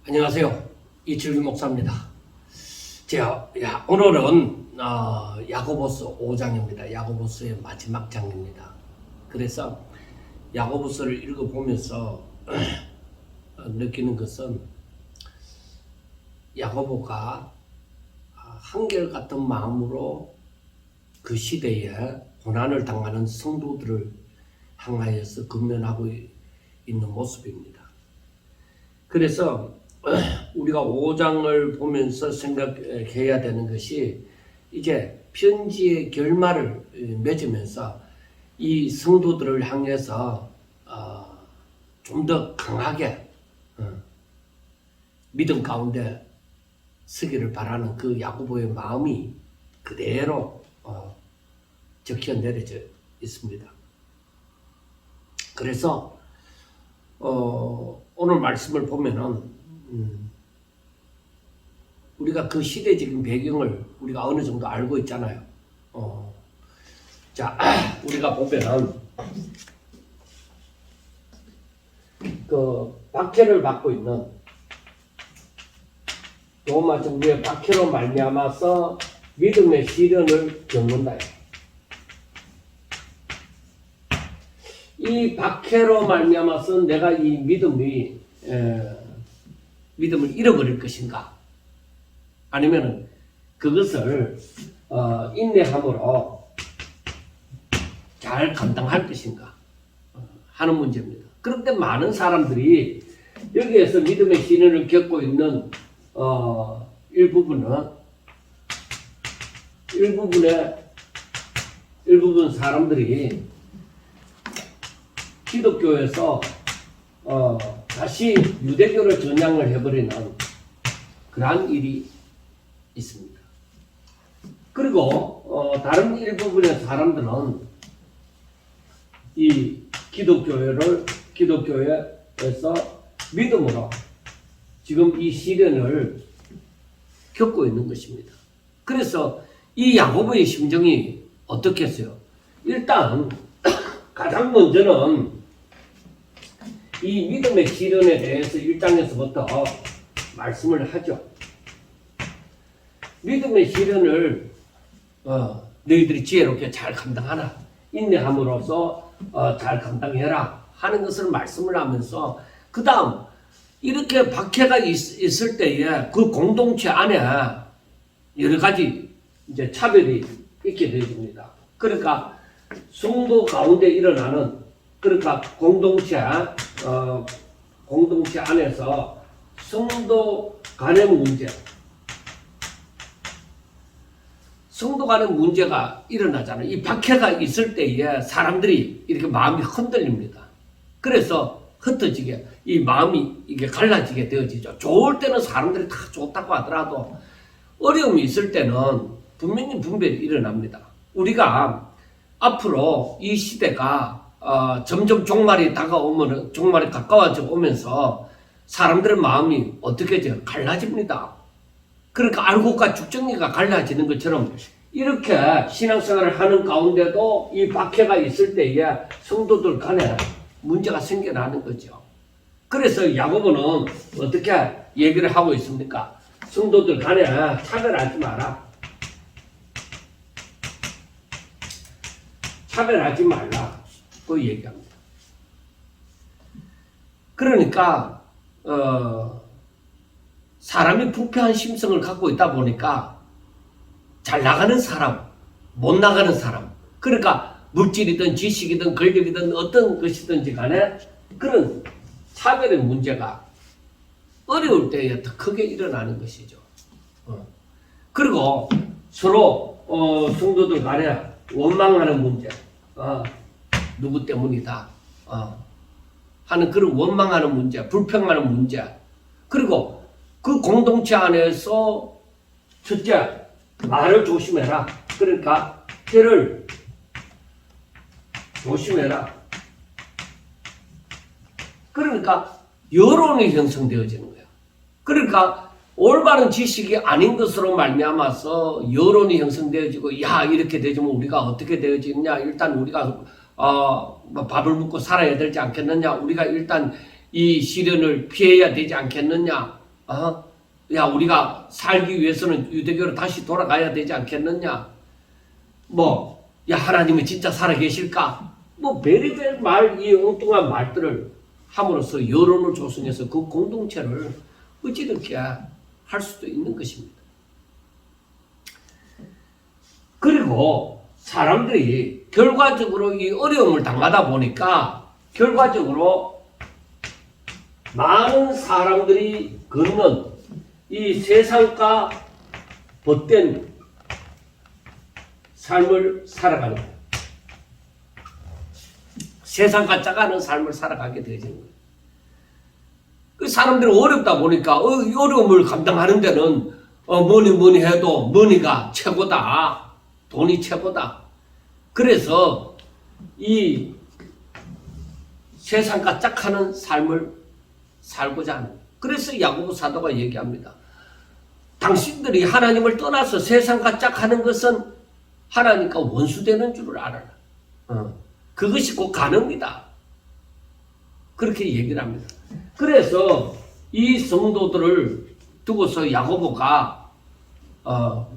안녕하세요. 이철규 목사입니다. 오늘은 야고보서 5장입니다. 야고보서의 마지막 장입니다. 그래서 야고보서를 읽어보면서 느끼는 것은 야고보가 한결같은 마음으로 그 시대에 고난을 당하는 성도들을 향하여서 근면하고 있는 모습입니다. 그래서 우리가 5장을 보면서 생각해야 되는 것이 이제 편지의 결말을 맺으면서 이 성도들을 향해서 좀 더 강하게 믿음 가운데 서기를 바라는 그 야고보의 마음이 그대로 적혀 내려져 있습니다. 그래서 오늘 말씀을 보면은 우리가 그 시대적인 배경을 우리가 어느 정도 알고 있잖아요. 우리가 보면은 그 박해를 받고 있는 로마 정부의 박해로 말미암아서 믿음의 시련을 겪는다. 이 박해로 말미암아서 내가 이 믿음을 잃어버릴 것인가? 아니면은 그것을 인내함으로 잘 감당할 것인가? 하는 문제입니다. 그런데 많은 사람들이 여기에서 믿음의 시련을 겪고 있는 일부분 사람들이 기독교에서 다시 유대교를 전향을 해버리는 그러한 일이 있습니다. 그리고 다른 일부분의 사람들은 이 기독교에서 믿음으로 지금 이 시련을 겪고 있는 것입니다. 그래서 이 야고보의 심정이 어떻겠어요? 일단 가장 먼저는 이 믿음의 시련에 대해서 1장에서부터 말씀을 하죠. 믿음의 시련을 너희들이 지혜롭게 잘 감당하라. 인내함으로써 잘 감당해라 하는 것을 말씀을 하면서 그 다음 이렇게 박해가 있을 때에 그 공동체 안에 여러 가지 이제 차별이 있게 되어집니다. 그러니까 성도 가운데 일어나는 그러니까 공동체 안에서 성도 간의 문제가 일어나잖아요. 이 박해가 있을 때에 사람들이 이렇게 마음이 흔들립니다. 그래서 흩어지게 이 마음이 이게 갈라지게 되어지죠. 좋을 때는 사람들이 다 좋다고 하더라도 어려움이 있을 때는 분명히 분별이 일어납니다. 우리가 앞으로 이 시대가 점점 종말이 가까워져 오면서 사람들의 마음이 어떻게 돼요? 갈라집니다. 그러니까 알곡과 죽정이가 갈라지는 것처럼 이렇게 신앙생활을 하는 가운데도 이 박해가 있을 때에 성도들 간에 문제가 생겨나는 거죠. 그래서 야고보는 어떻게 얘기를 하고 있습니까? 성도들 간에 차별하지 마라. 차별하지 말라. 그 얘기합니다. 그러니까 사람이 부패한 심성을 갖고 있다 보니까 잘 나가는 사람, 못 나가는 사람, 그러니까 물질이든 지식이든 권력이든 어떤 것이든지 간에 그런 차별의 문제가 어려울 때에 더 크게 일어나는 것이죠. 그리고 서로 성도들 간에 원망하는 문제, 누구 때문이다 하는 그런 원망하는 문제, 불평하는 문제, 그리고 그 공동체 안에서 첫째, 말을 조심해라. 그러니까 혀를 조심해라. 그러니까 여론이 형성되어지는 거야. 그러니까 올바른 지식이 아닌 것으로 말미암아서 여론이 형성되어지고, 야, 이렇게 되지면 우리가 어떻게 되어지느냐, 일단 우리가 밥을 먹고 살아야 되지 않겠느냐, 우리가 일단 이 시련을 피해야 되지 않겠느냐, 야, 우리가 살기 위해서는 유대교로 다시 돌아가야 되지 않겠느냐? 야, 하나님은 진짜 살아계실까? 베리벨 말, 이 엉뚱한 말들을 함으로써 여론을 조성해서 그 공동체를 어찌됐게 할 수도 있는 것입니다. 그리고 사람들이 결과적으로 이 어려움을 당하다 보니까 결과적으로 많은 사람들이 걷는 이 세상과 벗된 삶을 살아가는 거예요. 세상과 짜가는 삶을 살아가게 되어지는 거예요. 그 사람들이 어렵다 보니까 이 어려움을 감당하는 데는 뭐니 해도 머니가 최고다. 돈이 최고다. 그래서 이 세상과 짝하는 삶을 살고자 하는. 그래서 야고보 사도가 얘기합니다. 당신들이 하나님을 떠나서 세상과 짝하는 것은 하나님과 원수되는 줄을 알아라. 그것이 곧 가능이다. 그렇게 얘기를 합니다. 그래서 이 성도들을 두고서 야고보가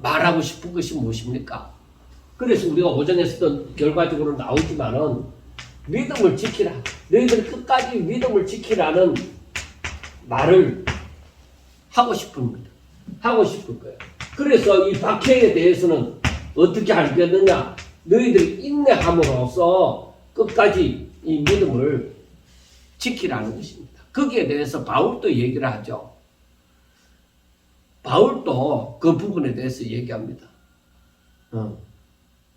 말하고 싶은 것이 무엇입니까? 그래서 우리가 오전에서도 결과적으로 나오지만은 믿음을 지키라. 너희들 끝까지 믿음을 지키라는 말을 하고 싶은 거예요. 그래서 이 박해에 대해서는 어떻게 알겠느냐? 너희들이 인내함으로써 끝까지 이 믿음을 지키라는 것입니다. 거기에 대해서 바울도 얘기를 하죠. 바울도 그 부분에 대해서 얘기합니다.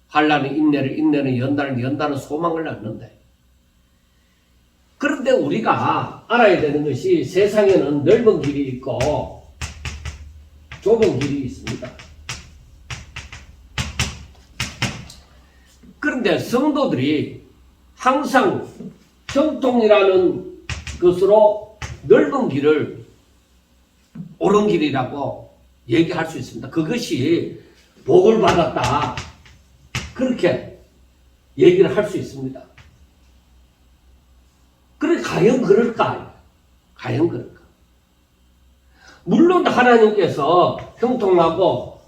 환난은 인내를, 인내는 연단을, 연단은 소망을 낳는데. 그런데 우리가 알아야 되는 것이 세상에는 넓은 길이 있고 좁은 길이 있습니다. 그런데 성도들이 항상 형통이라는 것으로 넓은 길을 옳은 길이라고 얘기할 수 있습니다. 그것이 복을 받았다. 그렇게 얘기를 할 수 있습니다. 그래, 과연 그럴까? 물론 하나님께서 형통하고,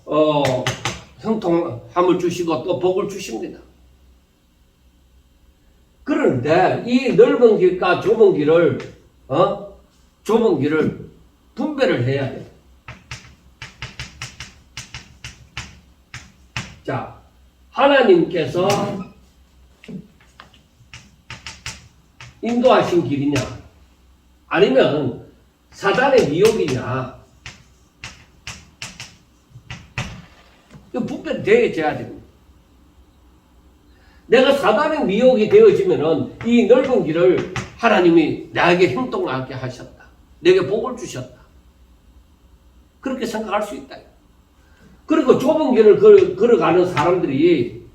형통함을 주시고 또 복을 주십니다. 그런데 이 넓은 길과 좁은 길을 분별을 해야 돼요. 자, 하나님께서 인도하신 길이냐, 아니면 사단의 미혹이냐, 이거 분별되어야 됩니다. 내가 사단의 미혹이 되어지면은 이 넓은 길을 하나님이 나에게 형통하게 하셨다. 내게 복을 주셨다. 그렇게 생각할 수 있다. 그리고 좁은 길을 걸어가는 사람들이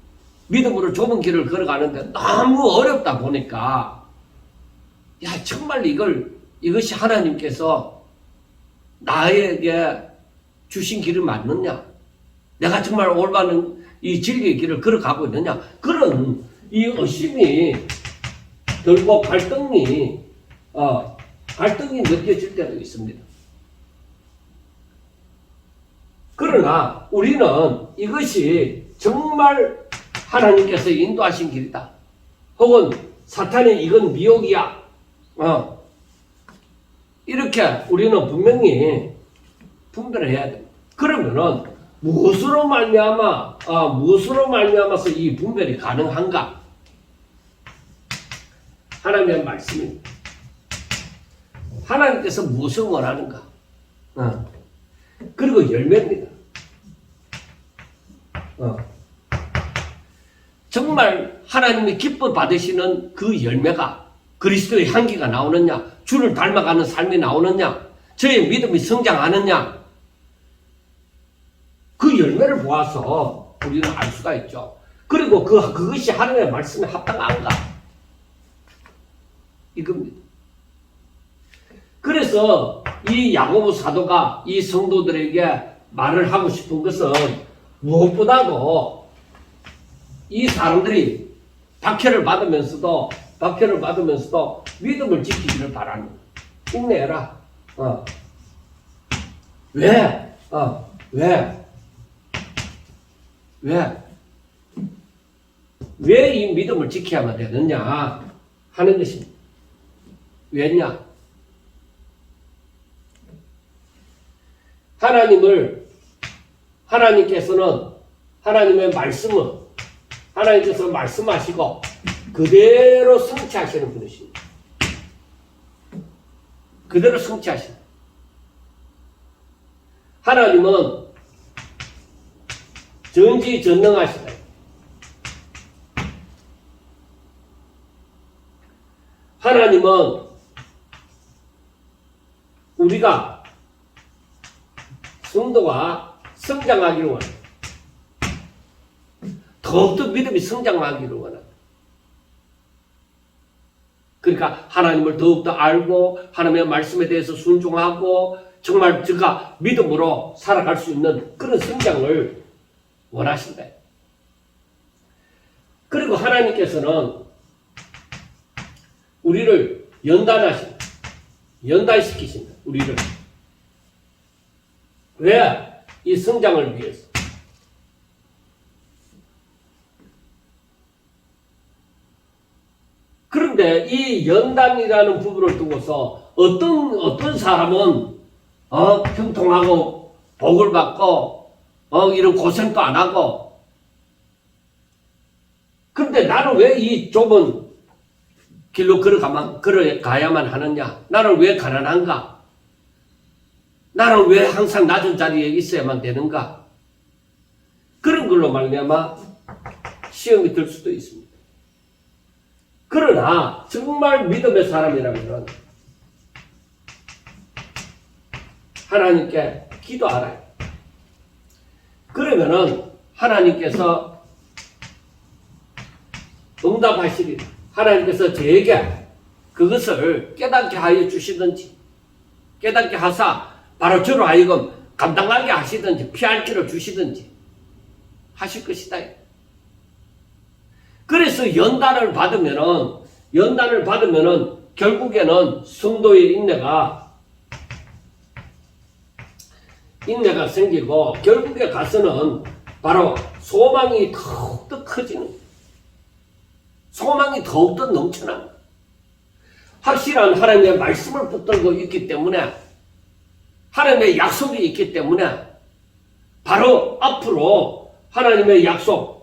믿음으로 좁은 길을 걸어가는데 너무 어렵다 보니까 야, 정말 이것이 하나님께서 나에게 주신 길을 맞느냐? 내가 정말 올바른 이 진리의 길을 걸어가고 있느냐? 그런 이 의심이 들고 갈등이 느껴질 때도 있습니다. 그러나 우리는 이것이 정말 하나님께서 인도하신 길이다. 혹은 사탄이 이건 미혹이야. 이렇게 우리는 분명히 분별해야 됩니다. 그러면은 무엇으로 말미암아서 이 분별이 가능한가? 하나님의 말씀입니다. 하나님께서 무엇을 원하는가? 그리고 열매입니다. 정말 하나님이 기뻐 받으시는 그 열매가 그리스도의 향기가 나오느냐, 주를 닮아가는 삶이 나오느냐, 저의 믿음이 성장하느냐, 그 열매를 보아서 우리는 알 수가 있죠. 그리고 그것이 하나님의 말씀에 합당한가? 이겁니다. 그래서 이 야고보 사도가 이 성도들에게 말을 하고 싶은 것은 무엇보다도 이 사람들이 박해를 받으면서도 믿음을 지키기를 바라는 거예요. 인내해라. 왜? 왜? 왜? 왜 이 믿음을 지켜야만 되느냐 하는 것입니다. 왜냐? 하나님께서는 하나님의 말씀을 하나님께서 말씀하시고 그대로 성취하시는 분이십니다. 그대로 성취하시는. 하나님은 전지전능하시다. 하나님은 우리가 성도가 성장하기를 원합니다. 더욱더 믿음이 성장하기를 원합니다. 그러니까 하나님을 더욱더 알고 하나님의 말씀에 대해서 순종하고 정말 제가 믿음으로 살아갈 수 있는 그런 성장을 원하신다. 그리고 하나님께서는 우리를 연단시키신다. 우리를. 왜? 이 성장을 위해서. 그런데 이 연단이라는 부분을 두고서 어떤 사람은 형통하고 복을 받고 이런 고생도 안 하고, 그런데 나는 왜 이 좁은 길로 걸어가야만 하느냐? 나는 왜 가난한가? 나는 왜 항상 낮은 자리에 있어야만 되는가? 그런 걸로 말미암아 시험이 들 수도 있습니다. 그러나 정말 믿음의 사람이라면 하나님께 기도하라. 그러면은 하나님께서 응답하시리라. 하나님께서 저에게 그것을 깨닫게 하여 주시든지, 깨닫게 하사 바로 저로 하여금 감당하게 하시든지, 피할 길을 주시든지 하실 것이다. 그래서 연단을 받으면은 결국에는 성도의 인내가 생기고, 결국에 가서는 바로 소망이 더욱더 커지는, 소망이 더욱더 넘쳐나는, 확실한 하나님의 말씀을 붙들고 있기 때문에, 하나님의 약속이 있기 때문에 바로 앞으로 하나님의 약속은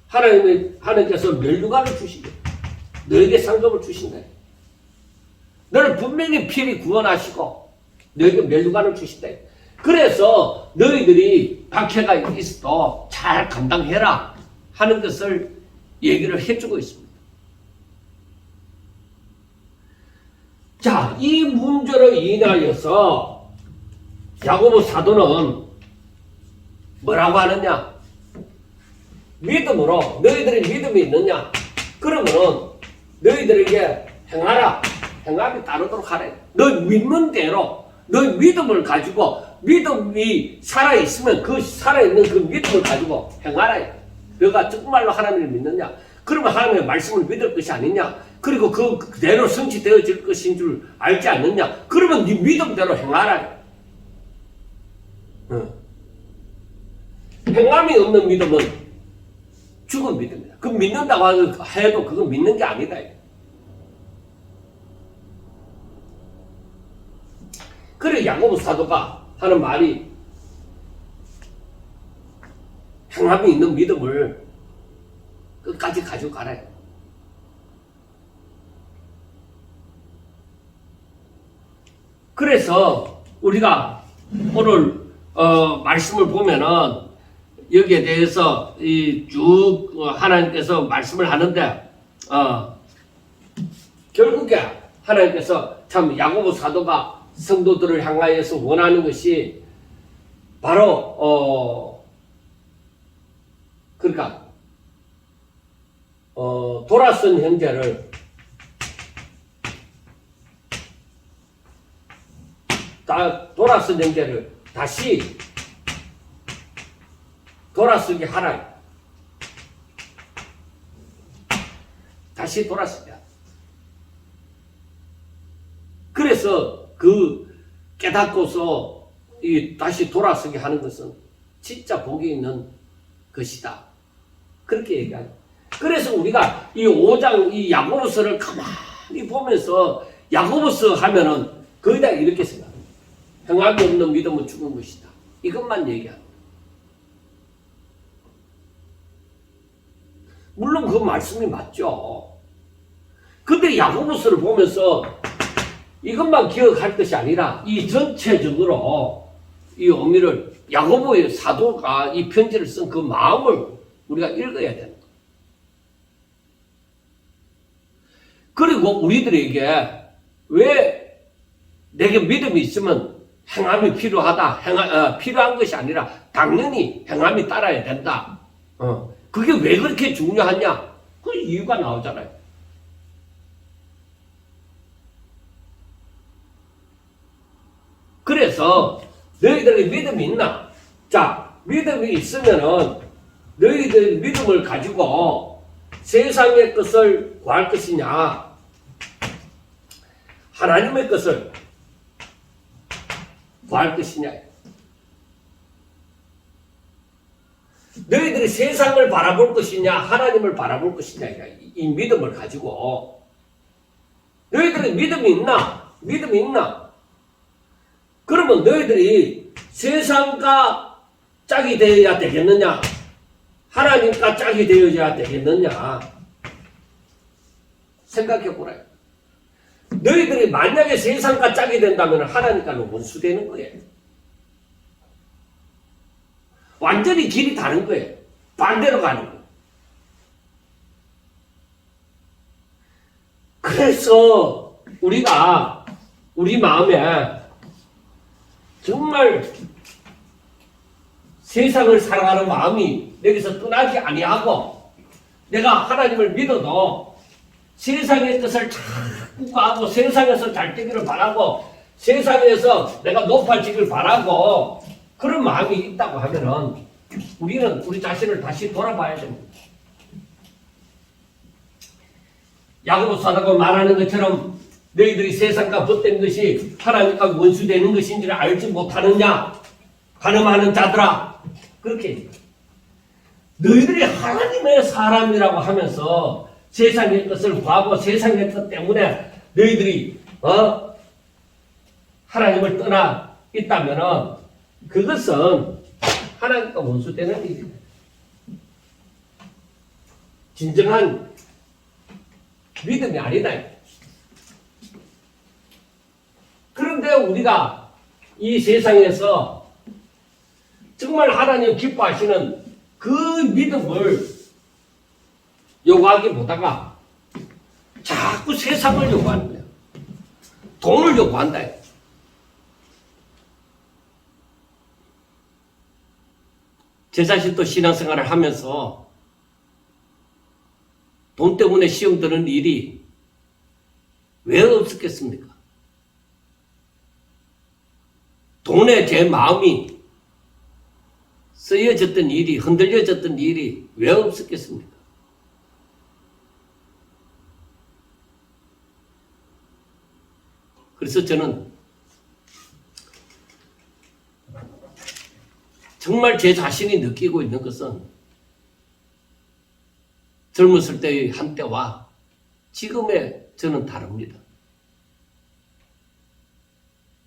하나님께서 멸류관을 주시고 너에게 상급을 주신다. 너를 분명히 필히 구원하시고 너에게 멸류관을 주신다. 그래서 너희들이 박해가 있어도 잘 감당해라 하는 것을 얘기를 해주고 있습니다. 자, 이 문제로 인하여서 야고보 사도는 뭐라고 하느냐? 믿음으로, 너희들이 믿음이 있느냐? 그러면은 너희들에게 행하라. 행함이 따르도록 하래. 너 믿는 대로, 너 믿음을 가지고, 믿음이 살아있으면 그 살아있는 그 믿음을 가지고 행하라. 너가 정말로 하나님을 믿느냐? 그러면 하나님의 말씀을 믿을 것이 아니냐? 그리고 그대로 성취되어질 것인 줄 알지 않느냐? 그러면 네 믿음대로 행하라. 행함이 없는 믿음은 죽은 믿음이다. 그 믿는다고 해도 그건 믿는 게 아니다. 그래 야고보 사도가 하는 말이 행함이 있는 믿음을 끝까지 가지고 가라. 그래서 우리가 오늘 말씀을 보면은 여기에 대해서 쭉 하나님께서 말씀을 하는데 결국에 하나님께서 참 야고보 사도가 성도들을 향하여서 원하는 것이 바로 그러니까 돌아선 형제를 돌아선 형제를 다시 돌아서게 하라. 다시 돌아서게 하라. 그래서 그 깨닫고서 이 다시 돌아서게 하는 것은 진짜 복이 있는 것이다. 그렇게 얘기하죠. 그래서 우리가 이 5장 이 야고보서를 가만히 보면서 야고보서 하면은 거의 다 이렇게 생각합니다. 행함이 없는 믿음은 죽은 것이다. 이것만 얘기합니다. 물론 그 말씀이 맞죠. 근데 야고보서를 보면서 이것만 기억할 것이 아니라 이 전체적으로 이 의미를 야고보의 사도가 이 편지를 쓴 그 마음을 우리가 읽어야 된다. 그리고 우리들에게 왜 내게 믿음이 있으면 행함이 필요하다. 필요한 것이 아니라 당연히 행함이 따라야 된다. 그게 왜 그렇게 중요하냐? 그 이유가 나오잖아요. 그래서 너희들이 믿음이 있나? 자, 믿음이 있으면은 너희들 믿음을 가지고 세상의 것을 구할 것이냐? 하나님의 것을 구할 것이냐? 너희들이 세상을 바라볼 것이냐? 하나님을 바라볼 것이냐? 이 믿음을 가지고 너희들이 믿음이 있나? 믿음이 있나? 그러면 너희들이 세상과 짝이 되어야 되겠느냐? 하나님과 짝이 되어야 되겠느냐? 생각해 보라요. 너희들이 만약에 세상과 짝이 된다면 하나님과는 원수되는 거예요. 완전히 길이 다른 거예요. 반대로 가는 거예요. 그래서 우리가 우리 마음에 정말 세상을 사랑하는 마음이 여기서 떠나지 아니하고 내가 하나님을 믿어도 세상의 뜻을 자꾸 구하고 세상에서 잘 되기를 바라고 세상에서 내가 높아지길 바라고 그런 마음이 있다고 하면은 우리는 우리 자신을 다시 돌아봐야 됩니다. 야고보 사도가 말하는 것처럼 너희들이 세상과 벗된 것이 하나님과 원수되는 것인지를 알지 못하느냐? 가늠하는 자들아. 그렇게 너희들이 하나님의 사람이라고 하면서 세상의 것을 구하고 세상의 것 때문에 너희들이 하나님을 떠나 있다면은 그것은 하나님과 원수되는 일이다. 진정한 믿음이 아니다. 그런데 우리가 이 세상에서 정말 하나님 기뻐하시는 그 믿음을 요구하기보다가 자꾸 세상을 요구하는 거야. 돈을 요구한다. 제 자신도 신앙생활을 하면서 돈 때문에 시험 드는 일이 왜 없었겠습니까? 돈에 제 마음이 쓰여졌던 일이, 흔들려졌던 일이 왜 없었겠습니까? 그래서 저는 정말 제 자신이 느끼고 있는 것은 젊었을 때의 한때와 지금의 저는 다릅니다.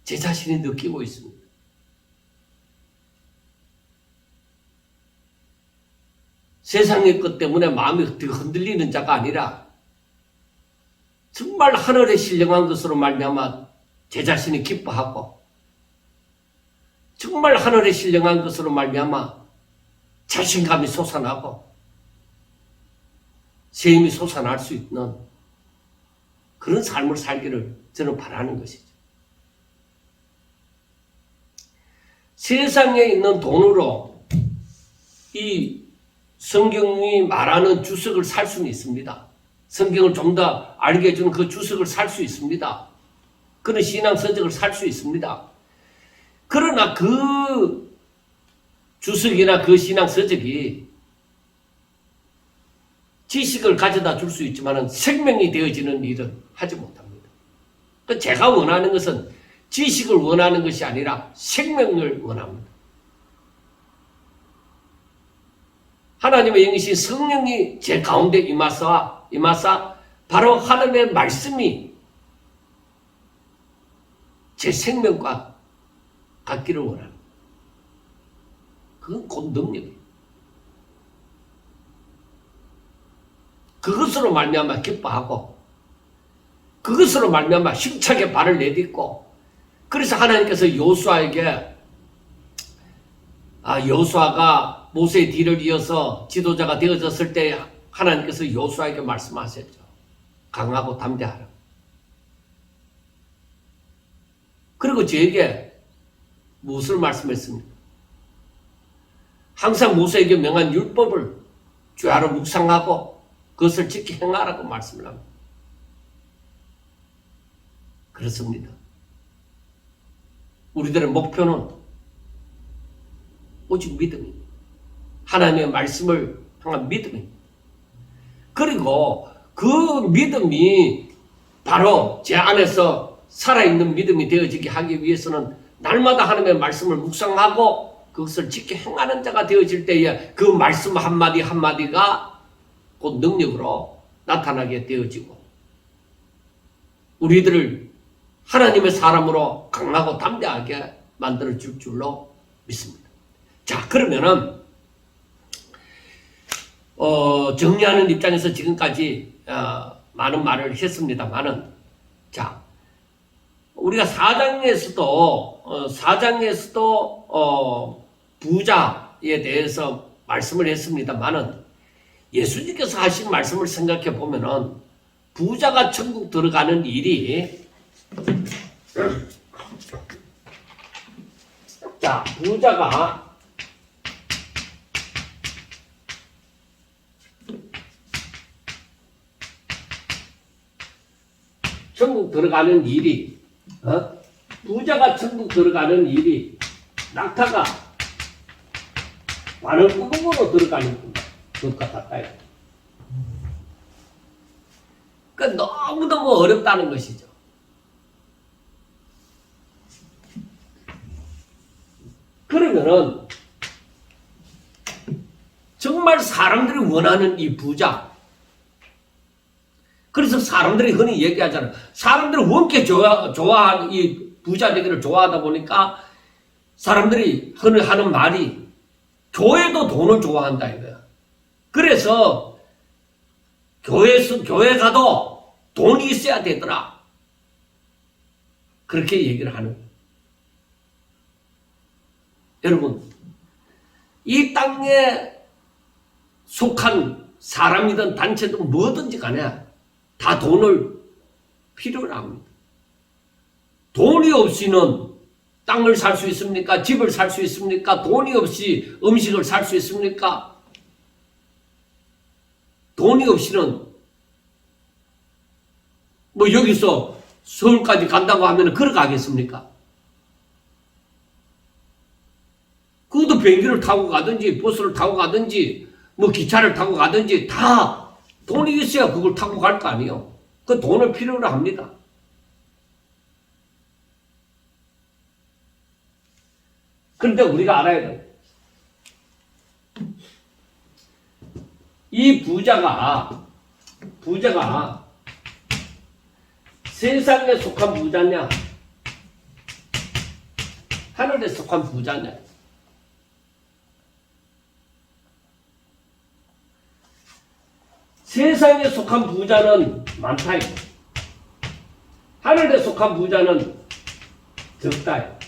제 자신이 느끼고 있습니다. 세상의 것 때문에 마음이 흔들리는 자가 아니라 정말 하늘에 신령한 것으로 말미암아 제 자신이 기뻐하고 정말 하늘에 신령한 것으로 말미암아 자신감이 솟아나고 새 힘이 솟아날 수 있는 그런 삶을 살기를 저는 바라는 것이죠. 세상에 있는 돈으로 이 성경이 말하는 주석을 살 수는 있습니다. 성경을 좀 더 알게 해주는 그 주석을 살 수 있습니다. 그런 신앙 서적을 살 수 있습니다. 그러나 그 주석이나 그 신앙 서적이 지식을 가져다 줄 수 있지만 생명이 되어지는 일은 하지 못합니다. 제가 원하는 것은 지식을 원하는 것이 아니라 생명을 원합니다. 하나님의 영이신 성령이 제 가운데 임하사 바로 하나님의 말씀이 제 생명과 같기를 원합니다. 그건 곧 능력이에요. 그것으로 말미암아 기뻐하고 그것으로 말미암아 힘차게 발을 내딛고 그래서 하나님께서 여호수아에게 여호수아가 모세의 뒤를 이어서 지도자가 되어졌을 때 하나님께서 여호수아에게 말씀하셨죠. 강하고 담대하라. 그리고 저에게 무엇을 말씀했습니까? 항상 모세에게 명한 율법을 주야로 묵상하고 그것을 지키 행하라고 말씀을 합니다. 그렇습니다. 우리들의 목표는 오직 믿음입니다. 하나님의 말씀을 향한 믿음입니다. 그리고 그 믿음이 바로 제 안에서 살아있는 믿음이 되어지게 하기 위해서는 날마다 하나님의 말씀을 묵상하고 그것을 지켜 행하는 자가 되어질 때에 그 말씀 한마디 한마디가 곧 능력으로 나타나게 되어지고 우리들을 하나님의 사람으로 강하고 담대하게 만들어줄 줄로 믿습니다. 자, 그러면은 정리하는 입장에서 지금까지 많은 말을 했습니다만은 자, 우리가 4장에서도 부자에 대해서 말씀을 했습니다만은 예수님께서 하신 말씀을 생각해 보면은 부자가 천국 들어가는 일이 자, 부자가 천국 들어가는 일이 부자가 천국 들어가는 일이 낙타가 바늘 구멍으로 들어가는 것 같아요. 그러니까 너무너무 어렵다는 것이죠. 그러면은 정말 사람들이 원하는 이 부자, 그래서 사람들이 흔히 얘기하잖아요. 사람들이 원체 좋아하는 이 부자 되기를 좋아하다 보니까 사람들이 흔히 하는 말이 교회도 돈을 좋아한다 이거야. 그래서 교회 가도 돈이 있어야 되더라. 그렇게 얘기를 하는 거예요. 여러분, 이 땅에 속한 사람이든 단체든 뭐든지 간에 다 돈을 필요로 합니다. 돈이 없이는 땅을 살 수 있습니까? 집을 살 수 있습니까? 돈이 없이 음식을 살 수 있습니까? 돈이 없이는 뭐 여기서 서울까지 간다고 하면 걸어가겠습니까? 그것도 비행기를 타고 가든지 버스를 타고 가든지 뭐 기차를 타고 가든지 다 돈이 있어야 그걸 타고 갈 거 아니에요. 그 돈을 필요로 합니다. 그런데 우리가 알아야 돼요. 이 부자가 세상에 속한 부자냐 하늘에 속한 부자냐. 세상에 속한 부자는 많다. 하늘에 속한 부자는 적다.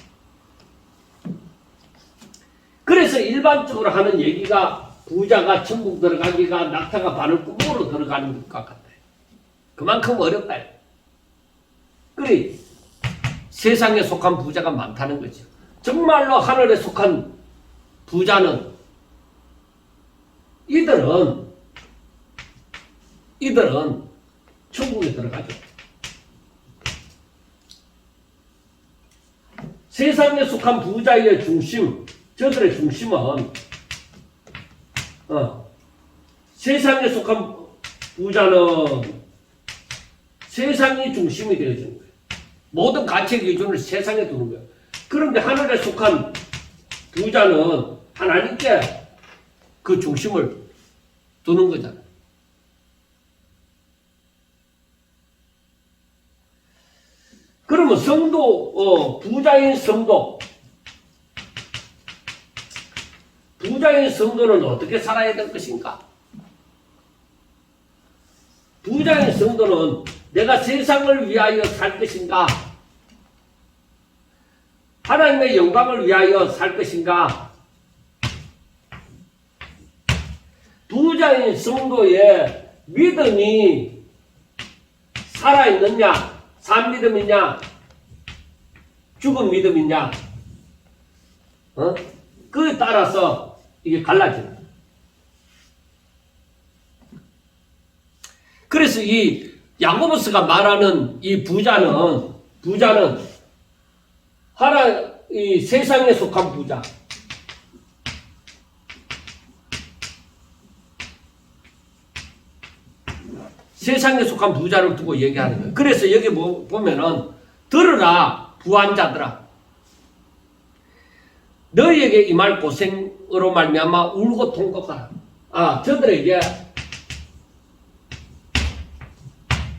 그래서 일반적으로 하는 얘기가 부자가 천국 들어가기가 낙타가 바늘구멍으로 들어가는 것 같아요. 그만큼 어렵다. 그래 세상에 속한 부자가 많다는 거죠. 정말로 하늘에 속한 부자는 이들은 천국에 들어가죠. 세상에 속한 부자의 중심, 저들의 중심은 세상에 속한 부자는 세상이 중심이 되어지는 거예요. 모든 가치 기준을 세상에 두는 거예요. 그런데 하늘에 속한 부자는 하나님께 그 중심을 두는 거잖아요. 그러면 부자인 성도는 어떻게 살아야 될 것인가? 부자인 성도는 내가 세상을 위하여 살 것인가? 하나님의 영광을 위하여 살 것인가? 부자인 성도의 믿음이 살아있느냐? 산 믿음이냐? 죽은 믿음이냐? 그에 따라서 이게 갈라집니다. 그래서 이 야고보스가 말하는 이 부자는 이 세상에 속한 부자. 세상에 속한 부자를 두고 얘기하는 거예요. 그래서 여기 보면은 들으라 부한자들아, 너희에게 임할 고생으로 말미암아 울고 통곡하라. 저들에게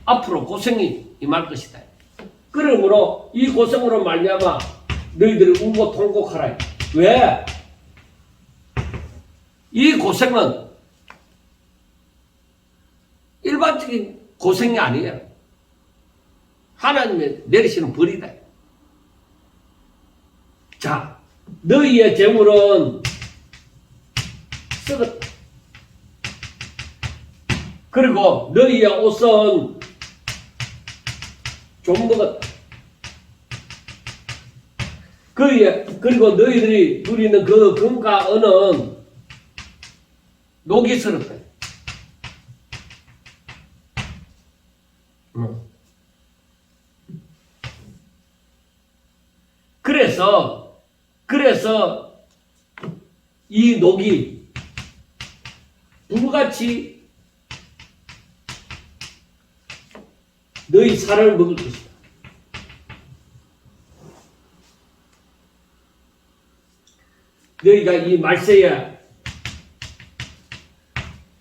앞으로 고생이 임할 것이다. 그러므로 이 고생으로 말미암아 너희들이 울고 통곡하라. 왜? 이 고생은 일반적인 고생이 아니에요. 하나님의 내리시는 벌이다. 자, 너희의 재물은 썩었다. 그리고 너희의 옷은 좀 먹었다. 그리고 너희들이 누리는 그 금과 은은 녹이 슬었다. 그래서 이 녹이 불같이 너희 살을 먹을 것이다. 너희가 이 말세에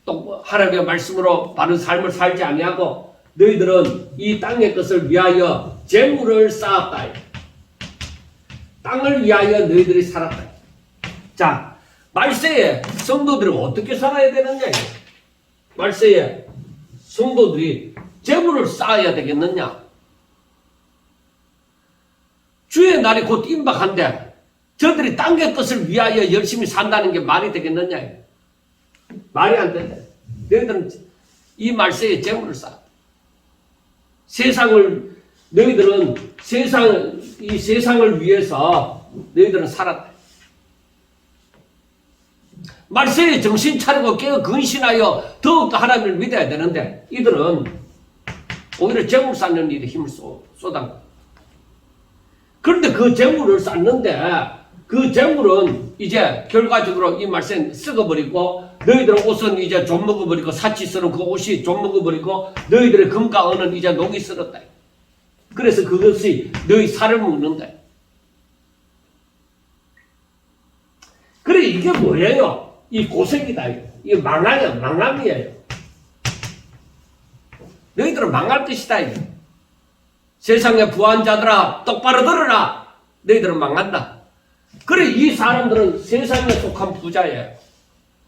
또 하나님의 말씀으로 바른 삶을 살지 아니하고 너희들은 이 땅의 것을 위하여 재물을 쌓았다. 땅을 위하여 너희들이 살았다. 자, 말세에 성도들은 어떻게 살아야 되느냐? 말세에 성도들이 재물을 쌓아야 되겠느냐? 주의 날이 곧 임박한데 저들이 땅의 것을 위하여 열심히 산다는 게 말이 되겠느냐? 말이 안 된다. 너희들은 이 말세에 재물을 쌓았다. 너희들은 이 세상을 위해서 너희들은 살았다. 말세에 정신 차리고 깨어 근신하여 더욱더 하나님을 믿어야 되는데 이들은 오히려 재물 쌓는 일에 힘을 쏟아. 그런데 그 재물을 쌓는데 그 재물은 이제 결과적으로 이 말세에 썩어버리고 너희들의 옷은 이제 좀 먹어버리고 사치스러운 그 옷이 좀 먹어버리고 너희들의 금과 은은 이제 녹이 슬었다. 그래서 그것이 너희 살을 먹는다. 그래 이게 뭐예요? 이 고생이다. 이게 망함이에요. 너희들은 망할 것이다. 세상의 부한 자들아 똑바로 들으라. 너희들은 망한다. 그래 이 사람들은 세상에 속한 부자예요.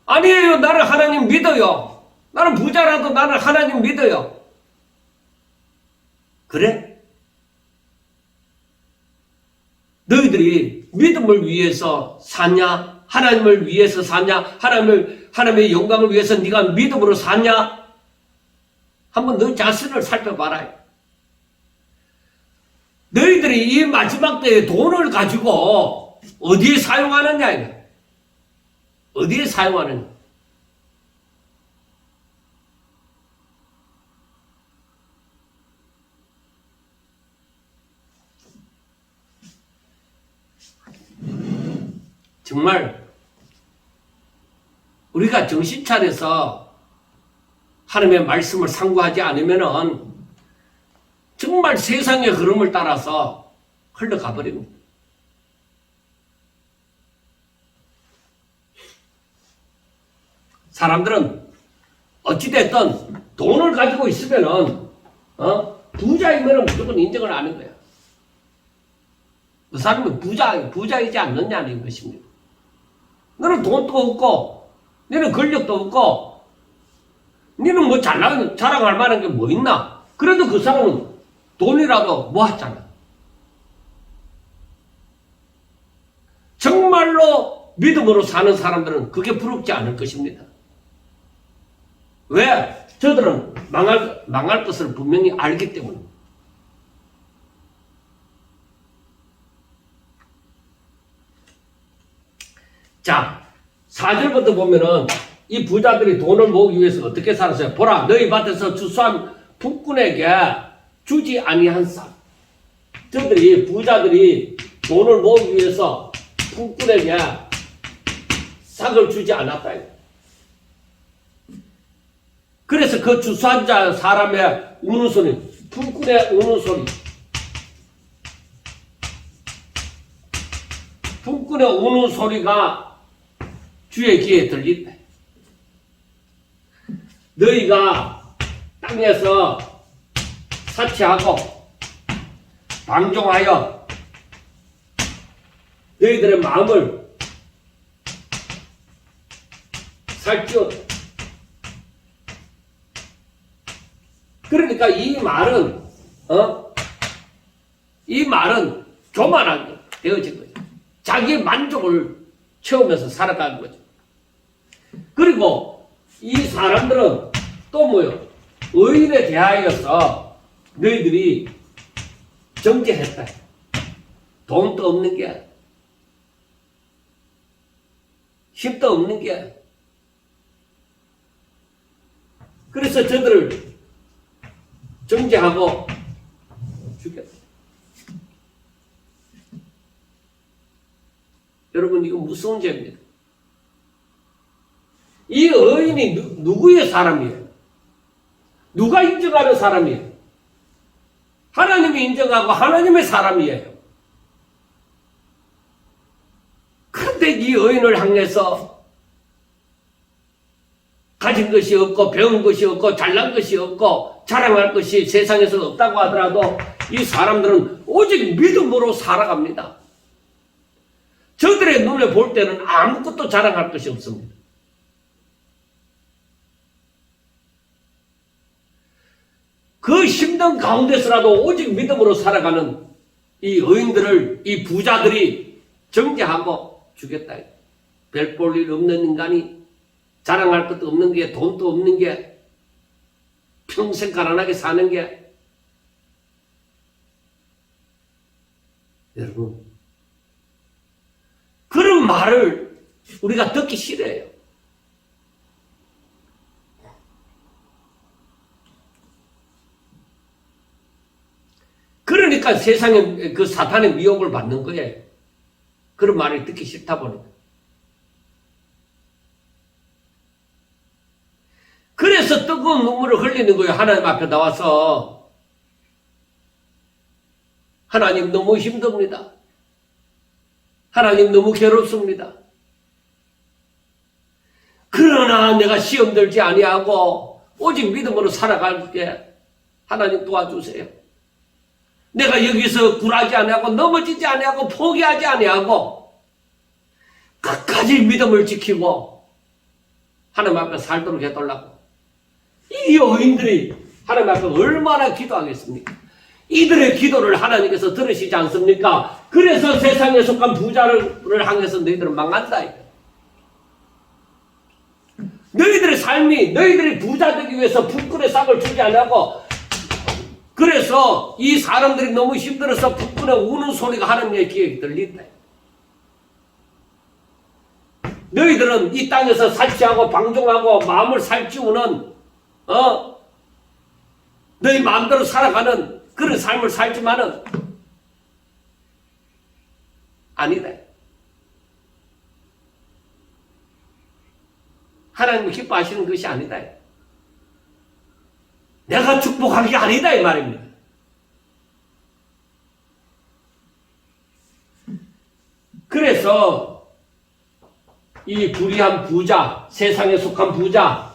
아니에요. 나는 하나님 믿어요. 나는 부자라도 나는 하나님 믿어요. 그래? 너희들이 믿음을 위해서 사냐? 하나님을 위해서 사냐? 하나님의 영광을 위해서 네가 믿음으로 사냐? 한번 너 자신을 살펴봐라. 너희들이 이 마지막 때에 돈을 가지고 어디에 사용하느냐? 어디에 사용하느냐? 정말 우리가 정신 차려서 하나님의 말씀을 상고하지 않으면은 정말 세상의 흐름을 따라서 흘러가 버립니다. 사람들은 어찌됐든 돈을 가지고 있으면은 부자이면 무조건 인정을 하는 거야. 그 사람은 부자이지 않느냐는 것입니다. 너는 돈도 없고, 너는 권력도 없고, 너는 뭐 자랑할 만한 게 뭐 있나? 그래도 그 사람은 돈이라도 모았잖아. 정말로 믿음으로 사는 사람들은 그게 부럽지 않을 것입니다. 왜? 저들은 망할 것을 분명히 알기 때문에. 자, 4절부터 보면은 이 부자들이 돈을 모으기 위해서 어떻게 살았어요? 보라, 너희 밭에서 추수한 북군에게 주지 아니한 싹. 저들이 부자들이 돈을 모으기 위해서 북군에게 싹을 주지 않았다. 그래서 그 추수한 자 사람의 우는 소리, 북군의 우는 소리, 북군의 우는 소리가 주의 귀에 들린다. 너희가 땅에서 사치하고 방종하여 너희들의 마음을 살찌웠다. 그러니까 이 말은 교만하게 되어진 거죠. 자기의 만족을 채우면서 살아가는 거죠. 그리고 이 사람들은 또 뭐요? 의인에 대하여서 너희들이 정죄했다. 돈도 없는 게, 힘도 없는 게. 그래서 저들을 정죄하고 죽였다. 여러분, 이거 무서운 죄입니다. 이 의인이 누구의 사람이에요? 누가 인정하는 사람이에요? 하나님이 인정하고 하나님의 사람이에요. 그런데 이 의인을 향해서 가진 것이 없고 배운 것이 없고 잘난 것이 없고 자랑할 것이 세상에서 없다고 하더라도 이 사람들은 오직 믿음으로 살아갑니다. 저들의 눈에 볼 때는 아무것도 자랑할 것이 없습니다. 그 힘든 가운데서라도 오직 믿음으로 살아가는 이 의인들을 이 부자들이 정죄하고 죽였다. 별 볼 일 없는 인간이 자랑할 것도 없는 게, 돈도 없는 게, 평생 가난하게 사는 게. 여러분, 그런 말을 우리가 듣기 싫어해요. 그러니까 세상에 그 사탄의 미혹을 받는 거예요. 그런 말을 듣기 싫다 보니까. 그래서 뜨거운 눈물을 흘리는 거예요. 하나님 앞에 나와서. 하나님 너무 힘듭니다. 하나님 너무 괴롭습니다. 그러나 내가 시험 들지 아니하고 오직 믿음으로 살아갈게 하나님 도와주세요. 내가 여기서 굴하지 아니하고 넘어지지 아니하고 포기하지 아니하고 끝까지 믿음을 지키고 하나님 앞에 살도록 해달라고. 이 여인들이 하나님 앞에 얼마나 기도하겠습니까? 이들의 기도를 하나님께서 들으시지 않습니까? 그래서 세상에 속한 부자를 향해서 너희들은 망한다. 너희들의 삶이 너희들이 부자 되기 위해서 북군의 싹을 주지 않고 그래서 이 사람들이 너무 힘들어서 북군에 우는 소리가 하나님의 귀에 들린다. 너희들은 이 땅에서 살취하고 방종하고 마음을 살찌우는 너희 마음대로 살아가는 그런 삶을 살지만은 아니다. 하나님이 기뻐하시는 것이 아니다. 내가 축복한 게 아니다 이 말입니다. 그래서 이 불의한 부자, 세상에 속한 부자,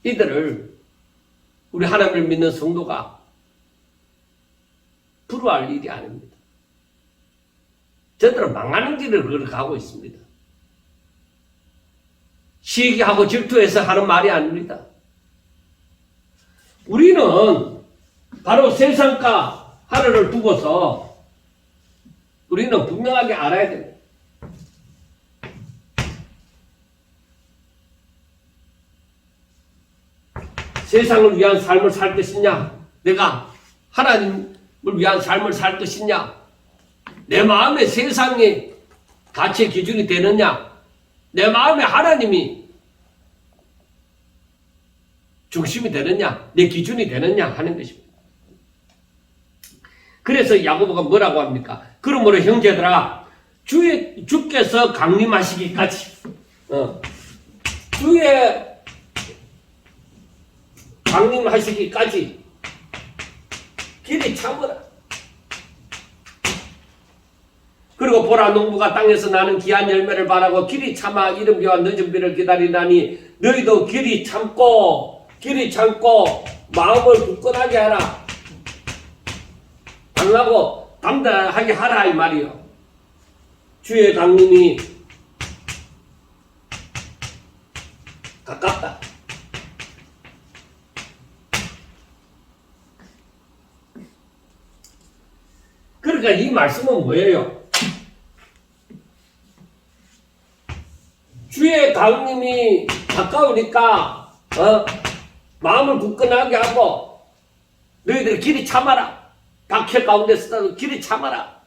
이들을 우리 하나님을 믿는 성도가 부러워할 일이 아닙니다. 저들은 망하는 길을 그렇게 가고 있습니다. 시기하고 질투해서 하는 말이 아닙니다. 우리는 바로 세상과 하늘을 두고서 우리는 분명하게 알아야 됩니다. 세상을 위한 삶을 살 것이냐, 내가 하나님을 위한 삶을 살 것이냐, 내 마음에 세상의 가치의 기준이 되느냐, 내 마음에 하나님이 중심이 되느냐, 내 기준이 되느냐 하는 것입니다. 그래서 야고보가 뭐라고 합니까? 그러므로 형제들아, 주께서 강림하시기까지, 주의 강림하시기까지 길이 참으라. 그리고 보라, 농부가 땅에서 나는 귀한 열매를 바라고 길이 참아 이른 비와 늦은 비를 기다리나니 너희도 길이 참고 마음을 굳건하게 하라. 당하고 담대하게 하라 이 말이요. 주의 강림이 가깝다. 그러니까 이 말씀은 뭐예요? 주의 강림이 가까우니까 마음을 굳건하게 하고 너희들 길이 참아라. 박해 가운데서도 길이 참아라.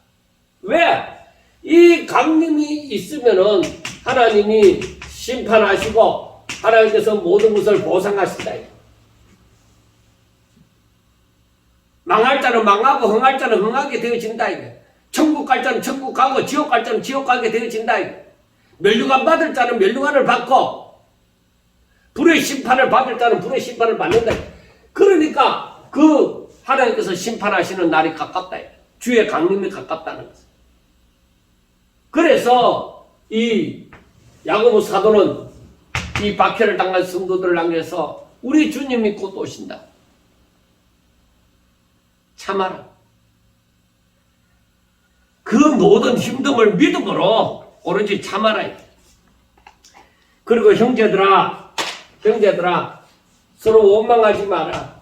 왜? 이 강림이 있으면은 하나님이 심판하시고 하나님께서 모든 것을 보상하신다. 망할 자는 망하고 흥할 자는 흥하게 되어진다. 천국 갈 자는 천국 가고 지옥 갈 자는 지옥 가게 되어진다. 멸류관 받을 자는 멸류관을 받고 불의 심판을 받을 자는 불의 심판을 받는다. 그러니까 그 하나님께서 심판하시는 날이 가깝다. 주의 강림이 가깝다는 것입니다. 그래서 이 야고보 사도는 이 박해를 당한 성도들을 향해서 우리 주님이 곧 오신다. 참아라. 그 모든 힘듦을 믿음으로 오로지 참아라. 그리고 형제들아 서로 원망하지 마라.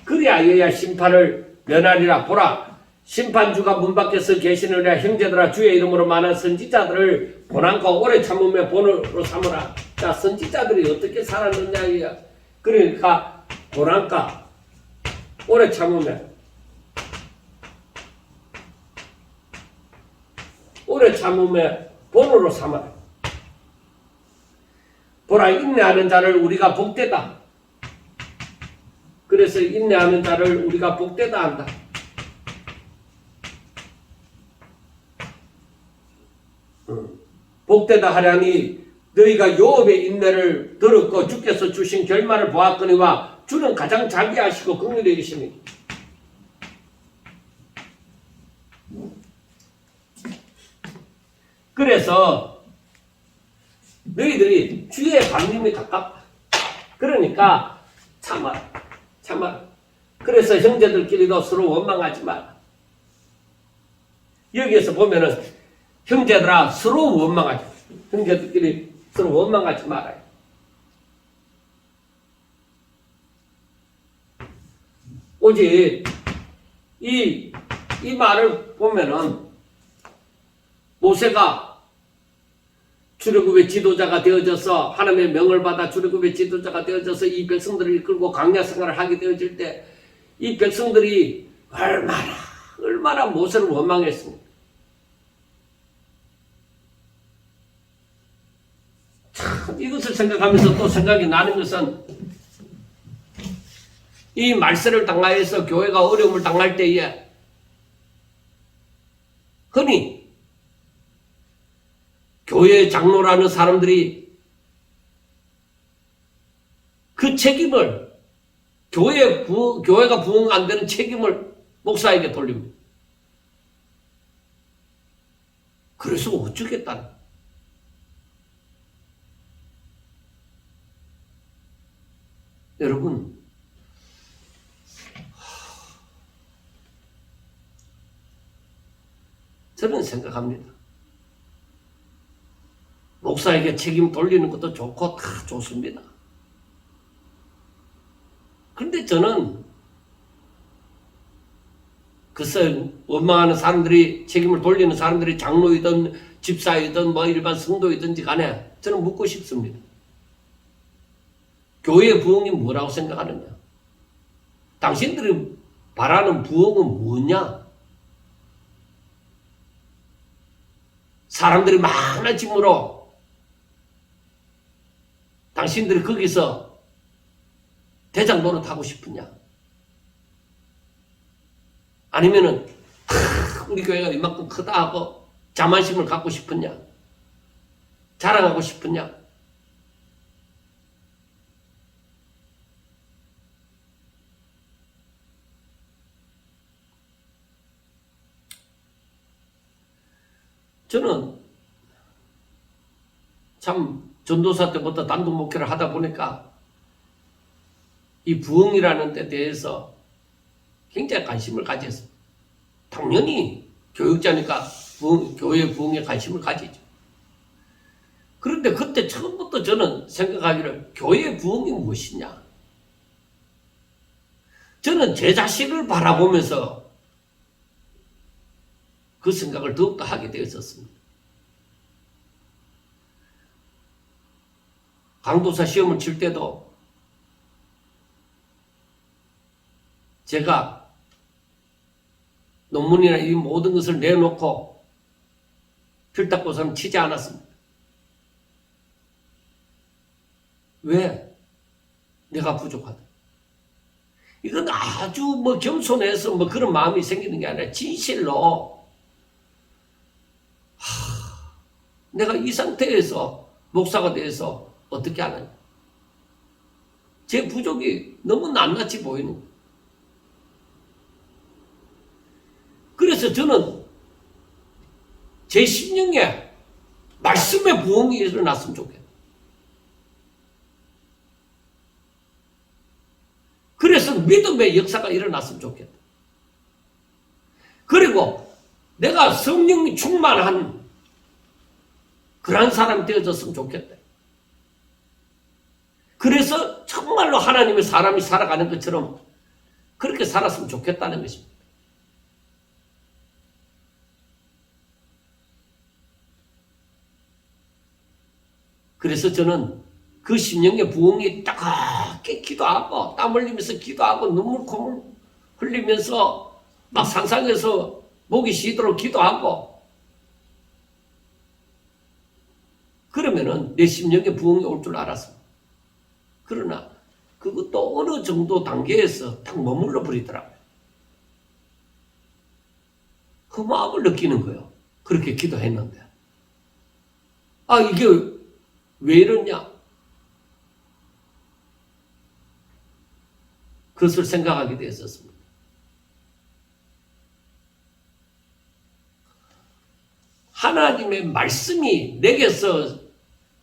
그리하여야 심판을 면하리라. 보라, 심판주가 문 밖에서 계시느냐. 형제들아, 주의 이름으로 많은 선지자들을 고난과 오래 참으며 본으로 삼으라. 자, 선지자들이 어떻게 살았느냐. 그러니까 고난과 오래 참으며 본으로 삼아라. 보라, 인내하는 자를 우리가 복되다. 그래서 인내하는 자를 우리가 복되다 한다. 복되다 하려니 너희가 요업의 인내를 들었고 주께서 주신 결말을 보았거니와 주는 가장 자비하시고 긍휼히 계시니. 그래서 너희들이 주의 강림이 가깝다. 그러니까 참아라. 그래서 형제들끼리도 서로 원망하지 마라. 여기에서 보면은 형제들아 서로 원망하지 마라. 형제들끼리 서로 원망하지 말아요. 오직 이 말을 보면은 모세가 출애굽의 지도자가 되어져서 하나님의 명을 받아 출애굽의 지도자가 되어져서 이 백성들을 이끌고 광야 생활을 하게 되어질 때 이 백성들이 얼마나 모세를 원망했습니까? 참 이것을 생각하면서 또 생각이 나는 것은 이 말세를 당하여서 교회가 어려움을 당할 때에 흔히 교회 장로라는 사람들이 그 책임을 교회가 부흥 안 되는 책임을 목사에게 돌립니다. 그래서 어쩌겠다는. 여러분, 저는 생각합니다. 목사에게 책임 돌리는 것도 좋고 다 좋습니다. 그런데 저는 글쎄 원망하는 사람들이, 책임을 돌리는 사람들이 장로이든 집사이든 뭐 일반 성도이든지 간에 저는 묻고 싶습니다. 교회의 부흥이 뭐라고 생각하느냐? 당신들이 바라는 부흥은 뭐냐? 사람들이 많아짐으로 당신들이 거기서 대장 노릇하고 싶으냐? 아니면은 우리 교회가 이만큼 크다 하고 자만심을 갖고 싶으냐? 자랑하고 싶으냐? 저는 참 전도사 때부터 단독 목회를 하다 보니까 이 부흥이라는 데 대해서 굉장히 관심을 가졌어요. 당연히 교육자니까 교회 부흥에 관심을 가지죠. 그런데 그때 처음부터 저는 생각하기를 교회 부흥이 무엇이냐? 저는 제 자신을 바라보면서 그 생각을 더욱더 하게 되었었습니다. 강도사 시험을 칠 때도 제가 논문이나 이 모든 것을 내놓고 필탁고사는 치지 않았습니다. 왜? 내가 부족하다. 이건 아주 뭐 겸손해서 뭐 그런 마음이 생기는 게 아니라 진실로 내가 이 상태에서 목사가 돼서 어떻게 하느냐. 제 부족이 너무 낱낱이 보이는 거예요. 그래서 저는 제 심령에 말씀의 부흥이 일어났으면 좋겠다. 그래서 믿음의 역사가 일어났으면 좋겠다. 그리고 내가 성령이 충만한 그런 사람이 되어졌으면 좋겠다. 그래서 정말로 하나님의 사람이 살아가는 것처럼 그렇게 살았으면 좋겠다는 것입니다. 그래서 저는 그 심령의 부흥이 따갑게 기도하고 땀 흘리면서 기도하고 눈물 콧물 흘리면서 막 상상해서 목이 쉬도록 기도하고 그러면은 내 심령의 부흥이 올 줄 알았습니다. 그러나 그것도 어느 정도 단계에서 딱 머물러 버리더라고요. 그 마음을 느끼는 거예요. 그렇게 기도했는데. 아, 이게 왜 이러냐? 그것을 생각하게 되었습니다. 하나님의 말씀이 내게서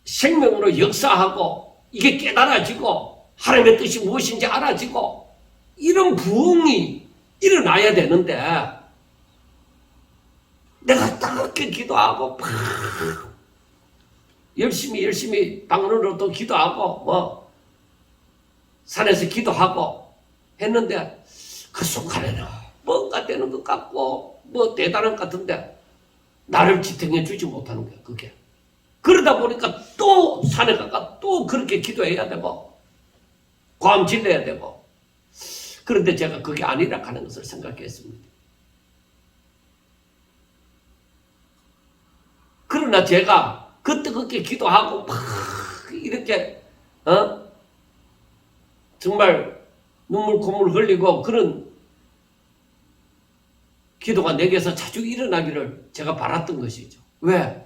생명으로 역사하고 이게 깨달아지고 하나님의 뜻이 무엇인지 알아지고 이런 부흥이 일어나야 되는데 내가 따갑게 기도하고 열심히 방언으로도 기도하고 뭐 산에서 기도하고 했는데 그 순간에는 뭔가 되는 것 같고 뭐 대단한 것 같은데 나를 지탱해 주지 못하는 거야. 그게 그러다 보니까 또 산에 가서 또 그렇게 기도해야 되고 고함 질러야 되고 그런데 제가 그게 아니라 하는 것을 생각했습니다. 그러나 제가 그때 그렇게 기도하고 막 이렇게 정말 눈물 콧물 흘리고 그런 기도가 내게서 자주 일어나기를 제가 바랐던 것이죠. 왜?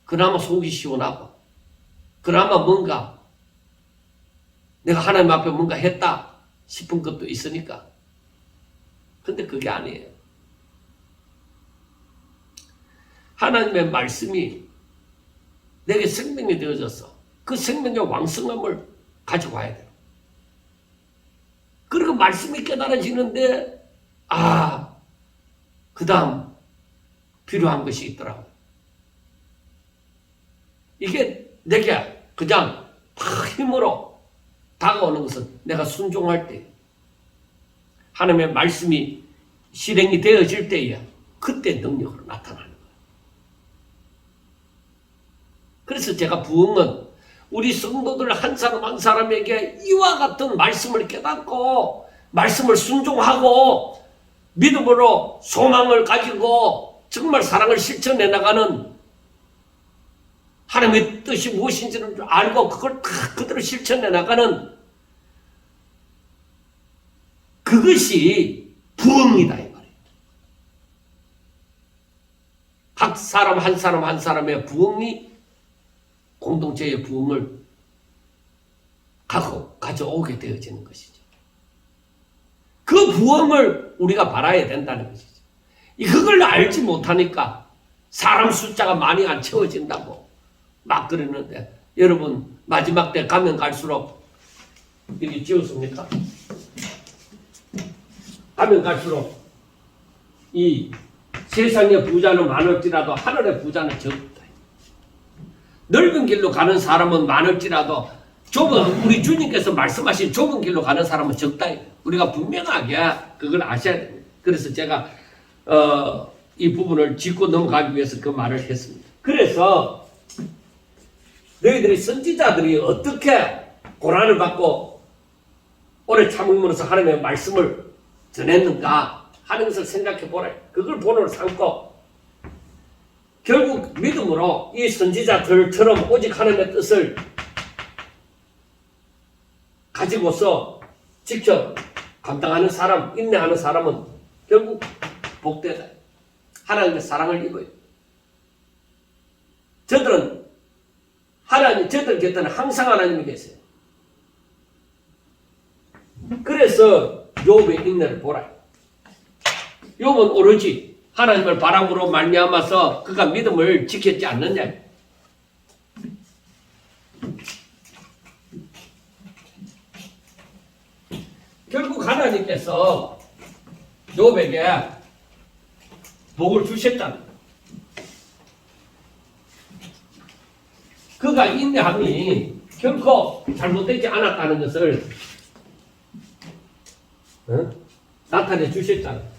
그나마 속이 시원하고 그나마 뭔가 내가 하나님 앞에 뭔가 했다 싶은 것도 있으니까. 근데 그게 아니에요. 하나님의 말씀이 내게 생명이 되어져서 그 생명의 왕성함을 가지고 와야 돼요. 그리고 말씀이 깨달아지는데 그 다음 필요한 것이 있더라고요. 이게 내게 그냥 힘으로 다가오는 것은 내가 순종할 때, 하나님의 말씀이 실행이 되어질 때에 그때 능력으로 나타나는 거예요. 그래서 제가 부흥은 우리 성도들 한 사람 한 사람에게 이와 같은 말씀을 깨닫고 말씀을 순종하고 믿음으로 소망을 가지고 정말 사랑을 실천해 나가는, 하나님의 뜻이 무엇인지를 알고 그걸 다 그대로 실천해 나가는 그것이 부흥이다 이 말이에요. 각 사람 한 사람 한 사람의 부흥이 공동체의 부흥을 가져오게 되어지는 것이죠. 그 부흥을 우리가 바라야 된다는 것이죠. 그걸 알지 못하니까 사람 숫자가 많이 안 채워진다고 막 그러는데, 여러분 마지막 때 가면 갈수록 여기 지웠습니까? 가면 갈수록 이 세상의 부자는 많을지라도 하늘의 부자는 적다. 넓은 길로 가는 사람은 많을지라도 우리 주님께서 말씀하신 좁은 길로 가는 사람은 적다. 우리가 분명하게 그걸 아셔야 됩니다. 그래서 제가 이 부분을 짚고 넘어가기 위해서 그 말을 했습니다. 그래서 너희들이 선지자들이 어떻게 고난을 받고 오래 참으면서 하나님의 말씀을 전했는가 하는 것을 생각해 보라. 그걸 본으로 삼고 결국 믿음으로 이 선지자들처럼 오직 하나님의 뜻을 가지고서 직접 감당하는 사람, 인내하는 사람은 결국 복되다. 하나님의 사랑을 입어요. 저들 곁에는 항상 하나님이 계세요. 그래서 욥의 인내를 보라. 욥은 오로지 하나님을 바람으로 말미암아서 그가 믿음을 지켰지 않느냐. 결국 하나님께서 욥에게 복을 주셨잖아요. 그가 인내함이 결코 잘못되지 않았다는 것을 나타내 주셨잖아요.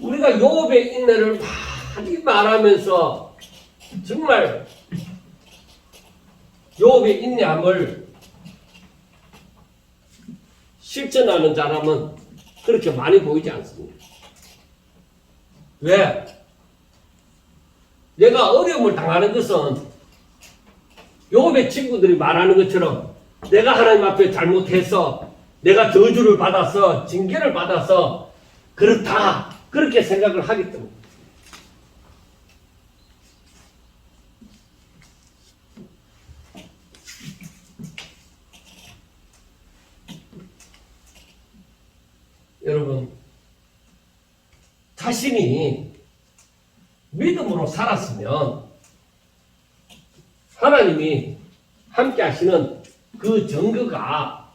우리가 욥의 인내를 많이 말하면서 정말 욥의 인내함을 실천하는 사람은 그렇게 많이 보이지 않습니다. 왜? 내가 어려움을 당하는 것은 욥의 친구들이 말하는 것처럼 내가 하나님 앞에 잘못해서 내가 저주를 받아서 징계를 받아서 그렇다 그렇게 생각을 하기 때문에. 여러분, 자신이 믿음으로 살았으면 하나님이 함께 하시는 그 증거가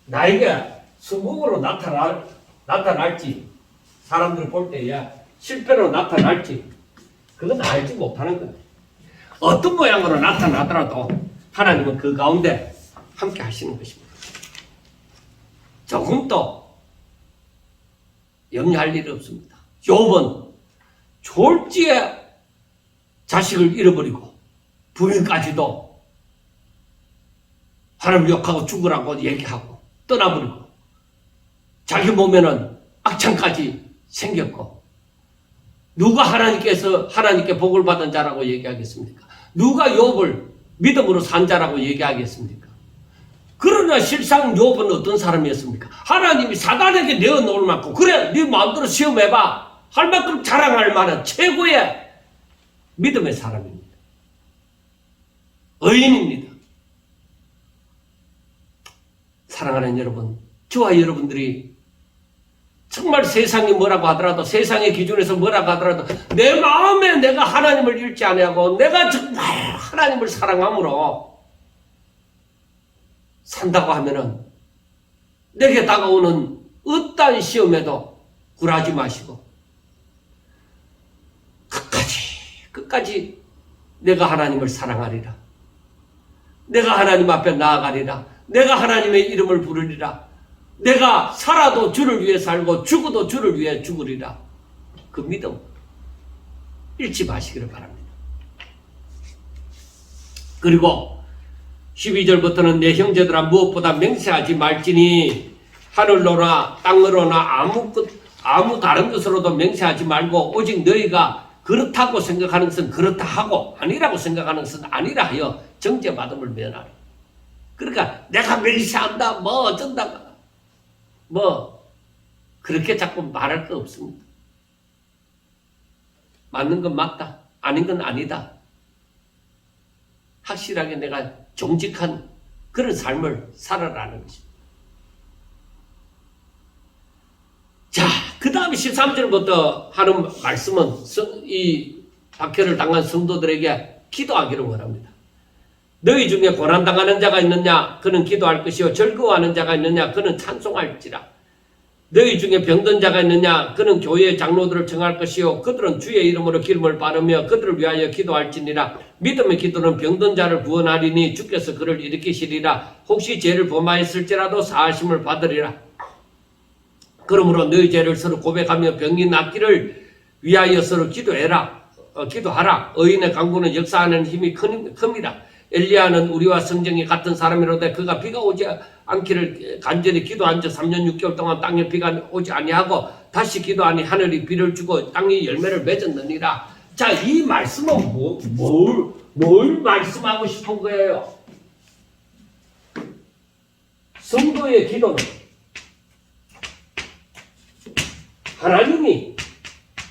나에게 성공으로 나타날지, 사람들 볼 때에 실패로 나타날지, 그건 알지 못하는 거예요. 어떤 모양으로 나타나더라도 하나님은 그 가운데 함께 하시는 것입니다. 조금도 염려할 일이 없습니다. 욥은 졸지에 자식을 잃어버리고 부인까지도 하나님을 욕하고 죽으라고 얘기하고 떠나버리고 자기 몸에는 악창까지 생겼고, 누가 하나님께 복을 받은 자라고 얘기하겠습니까? 누가 욥을 믿음으로 산 자라고 얘기하겠습니까? 그러나 실상 욥은 어떤 사람이었습니까? 하나님이 사단에게 내어놓을 만큼 그래 네 마음대로 시험해봐 할 만큼 자랑할 만한 최고의 믿음의 사람입니다. 의인입니다. 사랑하는 여러분, 저와 여러분들이 정말 세상이 뭐라고 하더라도 세상의 기준에서 뭐라고 하더라도 내 마음에 내가 하나님을 잃지 아니하고 내가 정말 하나님을 사랑함으로 산다고 하면은 내게 다가오는 어떠한 시험에도 굴하지 마시고 끝까지 내가 하나님을 사랑하리라. 내가 하나님 앞에 나아가리라. 내가 하나님의 이름을 부르리라. 내가 살아도 주를 위해 살고 죽어도 주를 위해 죽으리라. 그 믿음 잃지 마시기를 바랍니다. 그리고 12절부터는 내 형제들아 무엇보다 맹세하지 말지니 하늘로나 땅으로나 아무 다른 것으로도 맹세하지 말고 오직 너희가 그렇다고 생각하는 것은 그렇다 하고 아니라고 생각하는 것은 아니라 하여 정죄받음을 면하라. 그러니까 내가 맹세한다 뭐 어쩐다 뭐 그렇게 자꾸 말할 거 없습니다. 맞는 건 맞다 아닌 건 아니다. 확실하게 내가 정직한 그런 삶을 살아라는 것입니다. 자, 그 다음에 13절부터 하는 말씀은 이 박해를 당한 성도들에게 기도하기를 원합니다. 너희 중에 고난당하는 자가 있느냐 그는 기도할 것이요 즐거워하는 자가 있느냐 그는 찬송할지라. 너희 중에 병든 자가 있느냐 그는 교회의 장로들을 청할 것이요 그들은 주의 이름으로 기름을 바르며 그들을 위하여 기도할지니라. 믿음의 기도는 병든 자를 구원하리니 주께서 그를 일으키시리라. 혹시 죄를 범하였을지라도 사하심을 받으리라. 그러므로 너희 죄를 서로 고백하며 병이 낫기를 위하여 서로 기도하라. 의인의 강구는 역사하는 힘이 큽니다. 엘리야는 우리와 성정이 같은 사람이로되 그가 비가 오지 않기를 간절히 기도한 지 3년 6개월 동안 땅에 비가 오지 아니하고 다시 기도하니 하늘이 비를 주고 땅이 열매를 맺었느니라. 자, 이 말씀은 뭘 말씀하고 싶은 거예요? 성도의 기도는 하나님이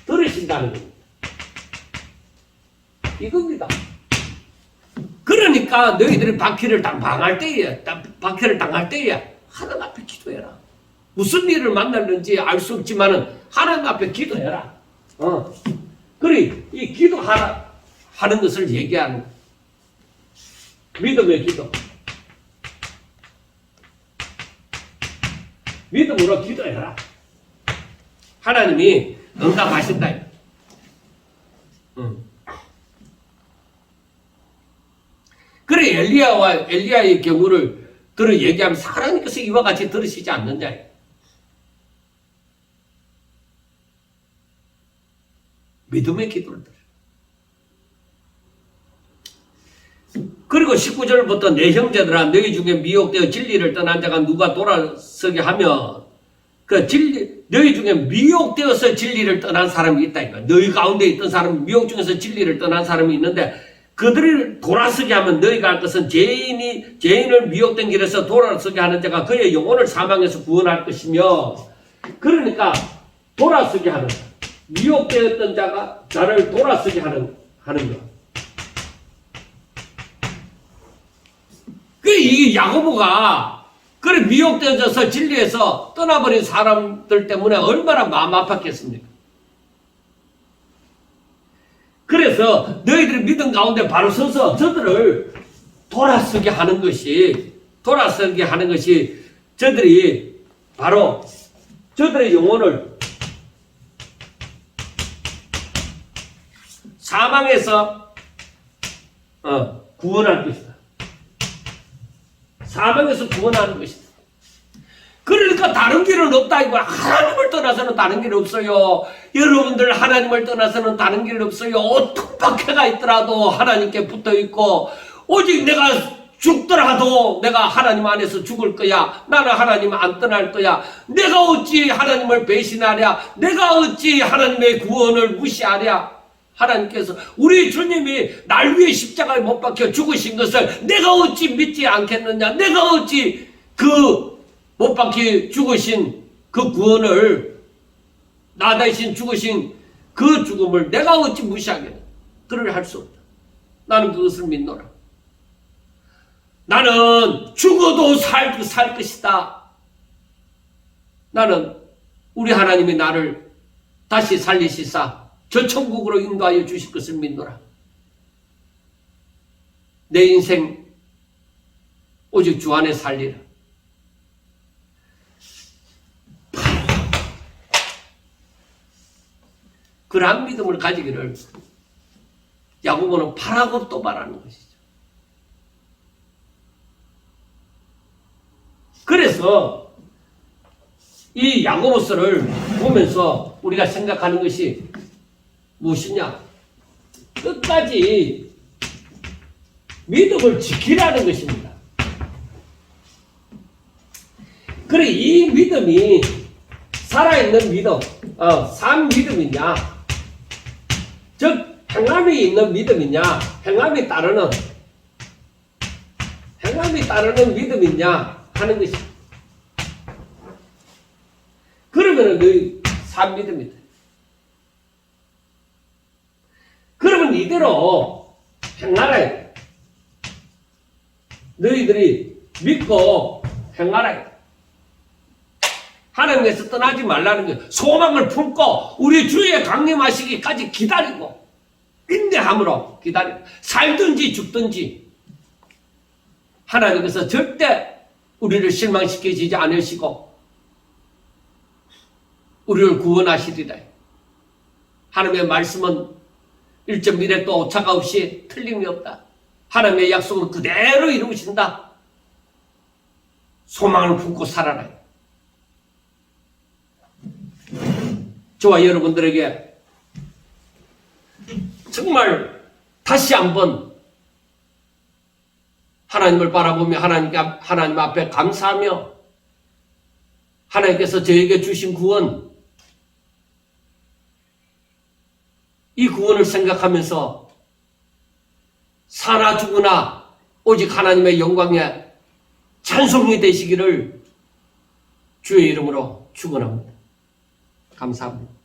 들으신다는 겁니다. 이겁니다. 그러니까 너희들이 박해를 당할 때에 하나님 앞에 기도해라. 무슨 일을 만났는지 알 수 없지만은 하나님 앞에 기도해라. 그래 이 기도하라 하는 것을 얘기하는 믿음의 기도. 믿음으로 기도해라. 하나님이 응답하신다. 그래 엘리야의 경우를 들어 얘기하면서 하나님께서 이와 같이 들으시지 않느냐. 믿음의 기도를 드려. 그리고 19절부터 내 형제들아 너희 중에 미혹되어 진리를 떠난 자가 누가 돌아서게 하며 너희 중에 미혹되어서 진리를 떠난 사람이 있다. 너희 가운데 있던 사람 미혹 중에서 진리를 떠난 사람이 있는데 그들을 돌아서게 하면 너희가 할 것은 죄인을 미혹된 길에서 돌아서게 하는 자가 그의 영혼을 사망에서 구원할 것이며 그러니까 돌아서게 하는 미혹되었던 자가 나를 돌아서게 하는 것. 이 야고보가 그래 미혹되어져서 진리에서 떠나버린 사람들 때문에 얼마나 마음 아팠겠습니까? 그래서 너희들이 믿음 가운데 바로 서서 저들을 돌아서게 하는 것이 저들이 바로 저들의 영혼을 사망에서 구원할 것이다. 사망에서 구원하는 것이다. 그러니까 다른 길은 없다 이거야. 하나님을 떠나서는 다른 길 없어요. 여러분들 하나님을 떠나서는 다른 길 없어요. 어떤 박해가 있더라도 하나님께 붙어있고 오직 내가 죽더라도 내가 하나님 안에서 죽을 거야. 나는 하나님 안 떠날 거야. 내가 어찌 하나님을 배신하랴. 내가 어찌 하나님의 구원을 무시하랴 하나님께서 우리 주님이 날 위해 십자가에 못 박혀 죽으신 것을 내가 어찌 믿지 않겠느냐? 내가 어찌 그 못 박혀 죽으신 그 구원을, 나 대신 죽으신 그 죽음을 내가 어찌 무시하겠느냐? 그를 할 수 없다. 나는 그것을 믿노라. 나는 죽어도 살 것이다. 나는 우리 하나님이 나를 다시 살리시사 저 천국으로 인도하여 주실 것을 믿노라. 내 인생 오직 주 안에 살리라. 그러한 믿음을 가지기를 야고보는 바라고 또 바라는 것이죠. 그래서 이 야고보서를 보면서 우리가 생각하는 것이 무엇이냐? 끝까지 믿음을 지키라는 것입니다. 그래, 이 믿음이 살아있는 믿음, 산 믿음이냐, 즉 행함이 있는 믿음이냐, 행함이 따르는 믿음이냐 하는 것이. 그러면은 너희 산 믿음이다. 그러면 이대로 행하라. 너희들이 믿고 행하라. 하나님께서 떠나지 말라는 것, 소망을 품고 우리 주의 강림하시기까지 기다리고 인내함으로 기다리고 살든지 죽든지 하나님께서 절대 우리를 실망시키지 않으시고 우리를 구원하시리라. 하나님의 말씀은 1.1에 또 오차가 없이 틀림이 없다. 하나님의 약속은 그대로 이루신다. 소망을 품고 살아라. 저와 여러분들에게 정말 다시 한번 하나님을 바라보며 하나님 앞에 감사하며 하나님께서 저에게 주신 구원, 이 구원을 생각하면서 사나 죽으나 오직 하나님의 영광에 찬송이 되시기를 주의 이름으로 축원합니다. 감사합니다.